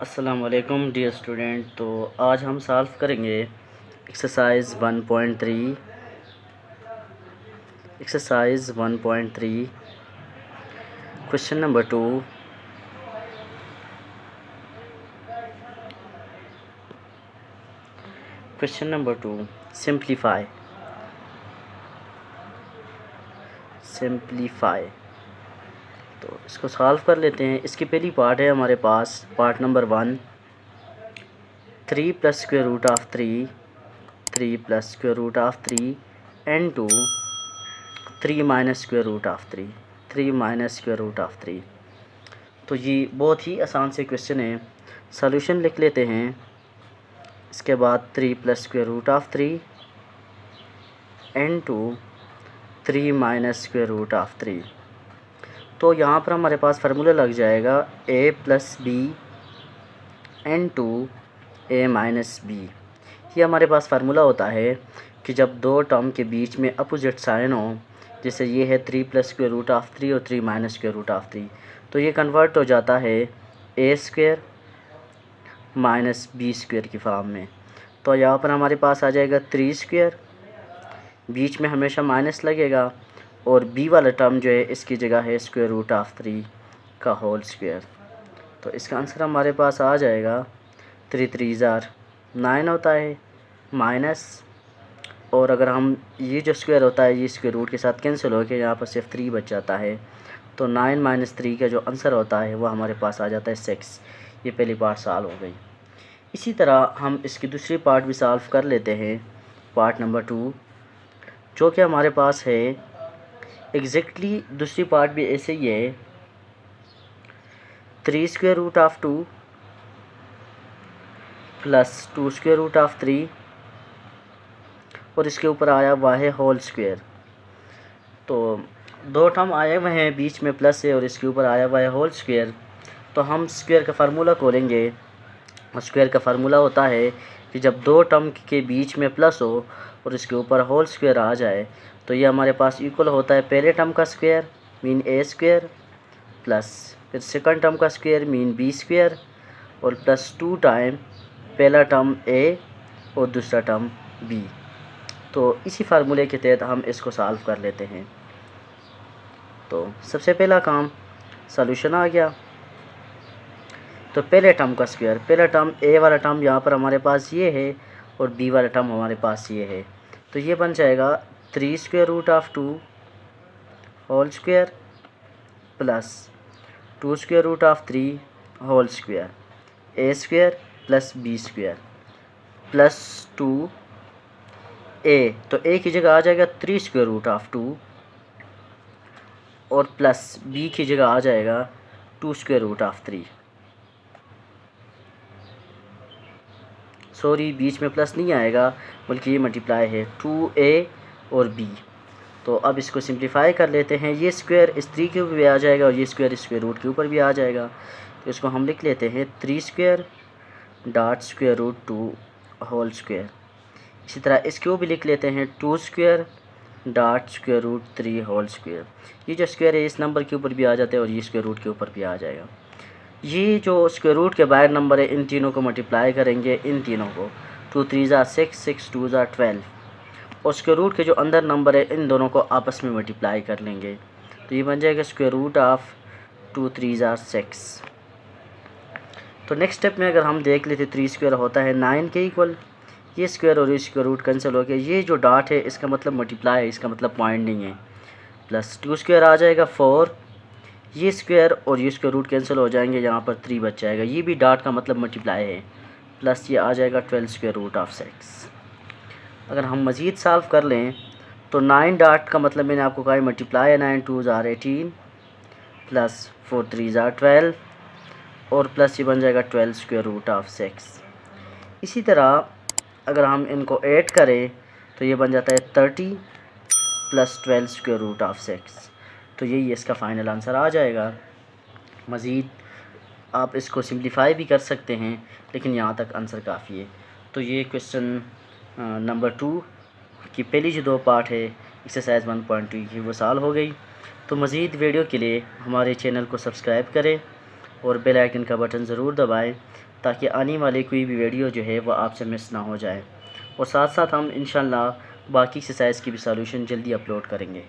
अस्सलाम वालेकुम dear student. तो आज हम सॉल्व करेंगे exercise 1.3 question number 2। Question number 2, simplify. तो इसको सॉल्व कर लेते हैं। इसकी पहली पार्ट है हमारे पास, part number 1, 3 + square root of 3 + square root of 3 and 2 3 - square root of 3 square root of 3। तो ये बहुत ही आसान से क्वेश्चन है। सॉल्यूशन लिख लेते हैं। इसके बाद 3 + square root of 3 and 2 3 - square root of 3। तो यहाँ पर हमारे पास फार्मूला लग जाएगा a + b and 2 a - b। ये हमारे पास फार्मूला होता है कि जब दो टर्म के बीच में अपोजिट साइन हो, जैसे ये है 3 + स्क्वायर रूट ऑफ 3 और 3 - स्क्वायर रूट ऑफ 3, तो ये कन्वर्ट हो जाता है a² - b² की फॉर्म में। तो यहाँ पर हमारे पास आ जाएगा 3², बीच में हमेशा माइनस लगेगा, और b वाला टर्म जो है इसकी जगह है स्क्वायर रूट ऑफ 3 का होल स्क्वायर। तो इसका आंसर हमारे पास आ जाएगा 3 × 3 = 9 होता है, माइनस, और अगर हम ये जो स्क्वायर होता है ये स्क्वायर रूट के साथ कैंसिल हो के यहाँ पर सिर्फ 3 बच जाता है। तो 9 - 3 का जो आंसर होता है वो हमारे पास आ जाता है 6। ये पहली पार्ट सॉल्व हो गई। इसी तरह हम इसकी दूसरी पार्ट भी सॉल्व कर लेते हैं, पार्ट नंबर 2, जो कि हमारे पास है एग्जैक्टली दूसरी पार्ट भी ऐसे ही है। 3 square root of 2 + 2 square root of 3 और इसके ऊपर आया हुआ है होल स्क्वायर। तो दो टर्म आए हुए हैं, बीच में प्लस है और इसके ऊपर आया हुआ है होल स्क्वायर। तो हम स्क्वायर का फार्मूला खोलेंगे। स्क्वायर का फार्मूला होता है कि जब दो टर्म के बीच में प्लस हो और इसके ऊपर होल स्क्वायर आ जाए, तो ये हमारे पास इक्वल होता है पहले टर्म का स्क्वायर मीन a² प्लस फिर सेकंड टर्म का स्क्वायर मीन b² और प्लस 2 टाइम पहला टर्म a और दूसरा टर्म b। तो इसी फार्मूले के तहत हम इसको सॉल्व कर लेते हैं। तो सबसे पहला काम, सॉल्यूशन आ गया। तो पहले टर्म का स्क्वायर, पहला टर्म a वाला टर्म यहाँ पर हमारे पास ये है और b वाला टर्म हमारे पास ये है। तो ये बन जाएगा 3 square root of 2 whole square plus 2 square root of 3 whole square, a² plus b² plus 2 a। तो a की जगह आ जाएगा 3 स्क्वायर रूट ऑफ 2 और प्लस b की जगह आ जाएगा 2 स्क्वायर रूट ऑफ 3। सॉरी, बीच में प्लस नहीं आएगा बल्कि ये मल्टीप्लाई है 2a और b। तो अब इसको सिंप्लीफाई कर लेते हैं। ये स्क्वायर इस 3 के ऊपर भी आ जाएगा और ये स्क्वायर स्क्वायर रूट के ऊपर भी आ जाएगा। तो इसको हम लिख लेते हैं 3² dot square root 2 whole square. इसी तरह इसको भी लिख लेते हैं 2² dot square root 3 whole square. ये जो स्क्वायर है इस नंबर के ऊपर भी आ जाता है और ये स्क्वायर रूट के ऊपर भी आ जाएगा। ये जो स्क्वायर रूट के बाहर नंबर है इन तीनों को मल्टीप्लाई करेंगे, इन तीनों को 2 × 3 = 6, 6 × 2 = 12, और स्क्वायर रूट के जो अंदर नंबर है इन दोनों को आपस में मल्टीप्लाई कर लेंगे। तो ये बन जाएगा स्क्वायर रूट ऑफ 2 × 3 = 6। तो नेक्स्ट स्टेप में अगर हम देख लेते 3² होता है 9 के इक्वल। ये स्क्वायर और ये स्क्वायर रूट कैंसिल हो गया। ये जो डॉट है इसका मतलब मल्टीप्लाई है, इसका मतलब पॉइंट नहीं है। प्लस 2² आ जाएगा 4, ये स्क्वायर और ये स्क्वायर रूट कैंसिल हो जाएंगे, यहाँ पर 3 बच जाएगा। ये भी डॉट का मतलब मल्टीप्लाई है, प्लस ये आ जाएगा 12 स्क्वायर रूट ऑफ 6। अगर हम मज़ीद सॉल्व कर लें तो 9 डॉट का मतलब मैंने आपको कहा मल्टीप्लाई है, 9 × 2 = 18 प्लस 4 × 3 = 12 और प्लस ये बन जाएगा 12 स्क्वायर रूट ऑफ 6। इसी तरह अगर हम इनको ऐड करें तो ये बन जाता है 30 प्लस 12 स्क्वायर रूट ऑफ 6। तो यही इसका फाइनल आंसर आ जाएगा। मज़ीद आप इसको सिंप्लीफाई भी कर सकते हैं, लेकिन यहाँ तक आंसर काफ़ी है। तो ये क्वेश्चन नंबर 2 की पहली जो 2 पार्ट है एक्सरसाइज 1.2 की वो सॉल्व हो गई। तो मज़ीद वीडियो के लिए हमारे चैनल को सब्सक्राइब करें और बेल आइकन का बटन ज़रूर दबाएं ताकि आने वाली कोई भी वीडियो जो है वो आपसे मिस ना हो जाए। और साथ साथ हम इंशाल्लाह बाकी एक्सरसाइज की भी सॉल्यूशन जल्दी अपलोड करेंगे।